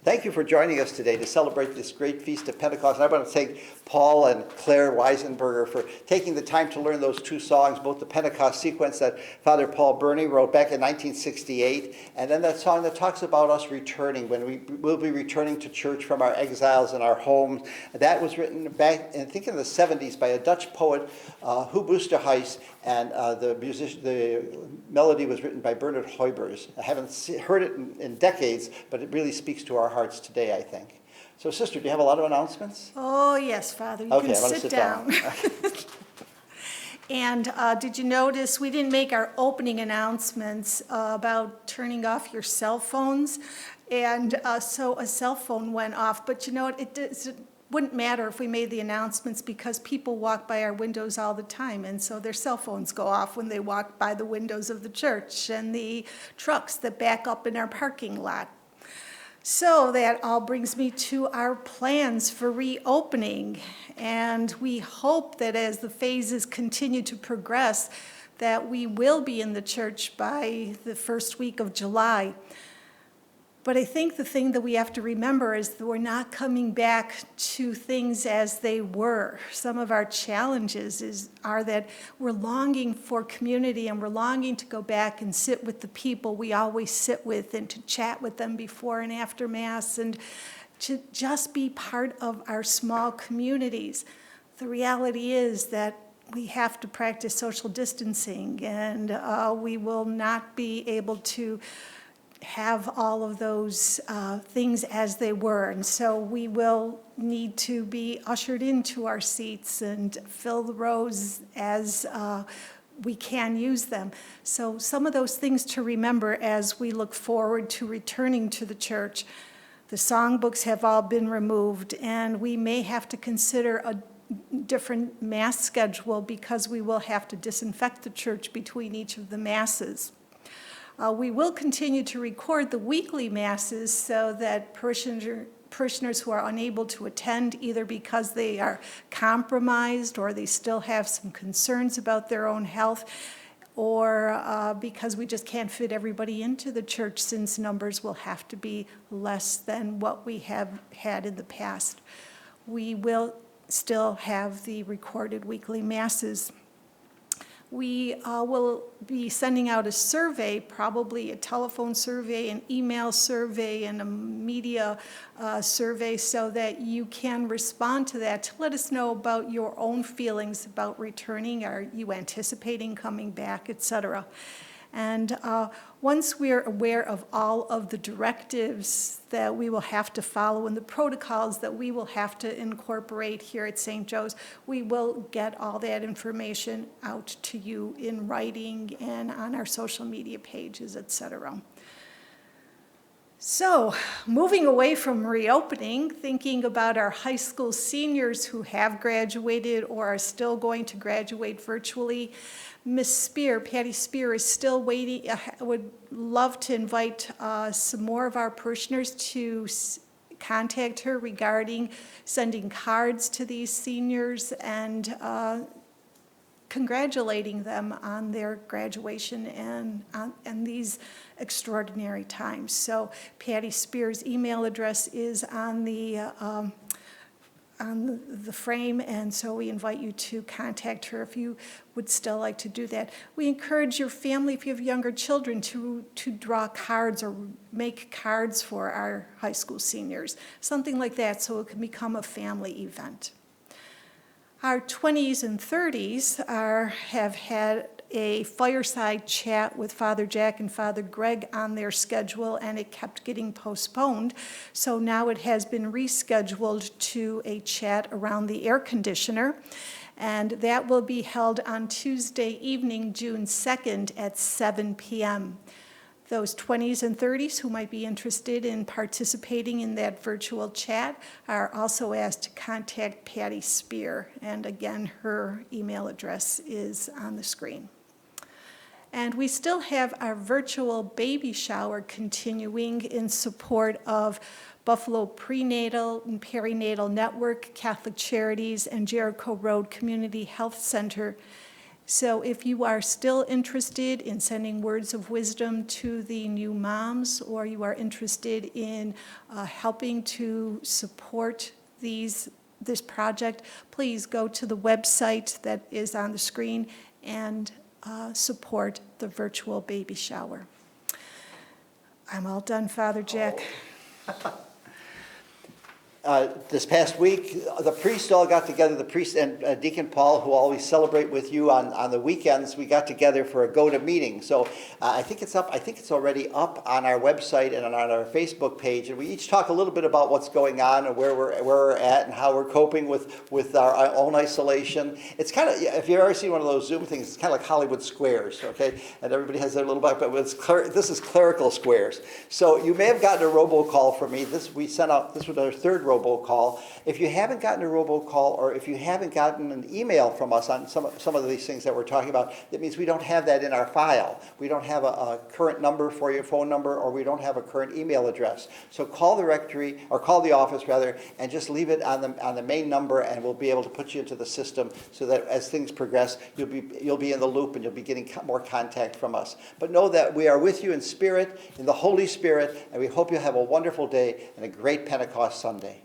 Thank you for joining us today to celebrate this great feast of Pentecost. And I want to thank Paul and Claire Weisenberger for taking the time to learn those two songs, both the Pentecost sequence that Father Paul Burney wrote back in 1968, and then that song that talks about us returning, when we will be returning to church from our exiles in our homes. That was written back, I think, in the 70s by a Dutch poet, Huub Oosterhuis, and the melody was written by Bernard Huybers. I haven't heard it in decades, but it really speaks to our hearts today, I think. So, Sister, do you have a lot of announcements? Oh, yes, Father. You Okay, can I'm gonna sit down. And did you notice we didn't make our opening announcements about turning off your cell phones? And so a cell phone went off. But you know what? It wouldn't matter if we made the announcements because people walk by our windows all the time. And so their cell phones go off when they walk by the windows of the church and the trucks that back up in our parking lot. So that all brings me to our plans for reopening. And we hope that as the phases continue to progress, that we will be in the church by the first week of July. But I think the thing that we have to remember is that we're not coming back to things as they were. Some of our challenges are that we're longing for community and we're longing to go back and sit with the people we always sit with and to chat with them before and after Mass and to just be part of our small communities. The reality is that we have to practice social distancing and we will not be able to have all of those things as they were. And so we will need to be ushered into our seats and fill the rows as we can use them. So some of those things to remember as we look forward to returning to the church. The songbooks have all been removed, and we may have to consider a different Mass schedule because we will have to disinfect the church between each of the Masses. We will continue to record the weekly Masses so that parishioners who are unable to attend, either because they are compromised or they still have some concerns about their own health, or because we just can't fit everybody into the church since numbers will have to be less than what we have had in the past. We will still have the recorded weekly Masses. We will be sending out a survey, probably a telephone survey, an email survey, and a media survey so that you can respond to that to let us know about your own feelings about returning. Are you anticipating coming back, etc.? And once we're aware of all of the directives that we will have to follow and the protocols that we will have to incorporate here at St. Joe's, we will get all that information out to you in writing and on our social media pages, etc. So, moving away from reopening, thinking about our high school seniors who have graduated or are still going to graduate virtually, Miss Spear, Patty Spear, is still waiting. I would love to invite some more of our parishioners to contact her regarding sending cards to these seniors and congratulating them on their graduation and these extraordinary times. So Patty Spear's email address is on the frame, and so we invite you to contact her if you would still like to do that. We encourage your family, if you have younger children, to draw cards or make cards for our high school seniors, something like that, so it can become a family event. Our 20s and 30s have had a fireside chat with Father Jack and Father Greg on their schedule, and it kept getting postponed. So now it has been rescheduled to a chat around the air conditioner, and that will be held on Tuesday evening, June 2nd at 7 p.m. Those 20s and 30s who might be interested in participating in that virtual chat are also asked to contact Patty Spear. And again, her email address is on the screen. And we still have our virtual baby shower continuing in support of Buffalo Prenatal and Perinatal Network, Catholic Charities, and Jericho Road Community Health Center. So if you are still interested in sending words of wisdom to the new moms, or you are interested in helping to support this project, please go to the website that is on the screen and support the virtual baby shower. I'm all done, Father Jack. This past week, the priests all got together, the priest and Deacon Paul, who always celebrate with you on the weekends. We got together for a go-to meeting. So I think it's up. I think it's already up on our website and on our Facebook page. And we each talk a little bit about what's going on and where we're at and how we're coping with our own isolation. It's kind of, if you've ever seen one of those Zoom things, it's kind of like Hollywood Squares, okay? And everybody has their little back, but this is clerical squares. So you may have gotten a robocall from me. This was our third robocall. If you haven't gotten a robocall, or if you haven't gotten an email from us on some of these things that we're talking about, that means we don't have that in our file. We don't have a current number for your phone number, or we don't have a current email address. So call the rectory, or call the office rather, and just leave it on the main number, and we'll be able to put you into the system so that as things progress, you'll be in the loop and you'll be getting more contact from us. But know that we are with you in spirit, in the Holy Spirit, and we hope you have a wonderful day and a great Pentecost Sunday.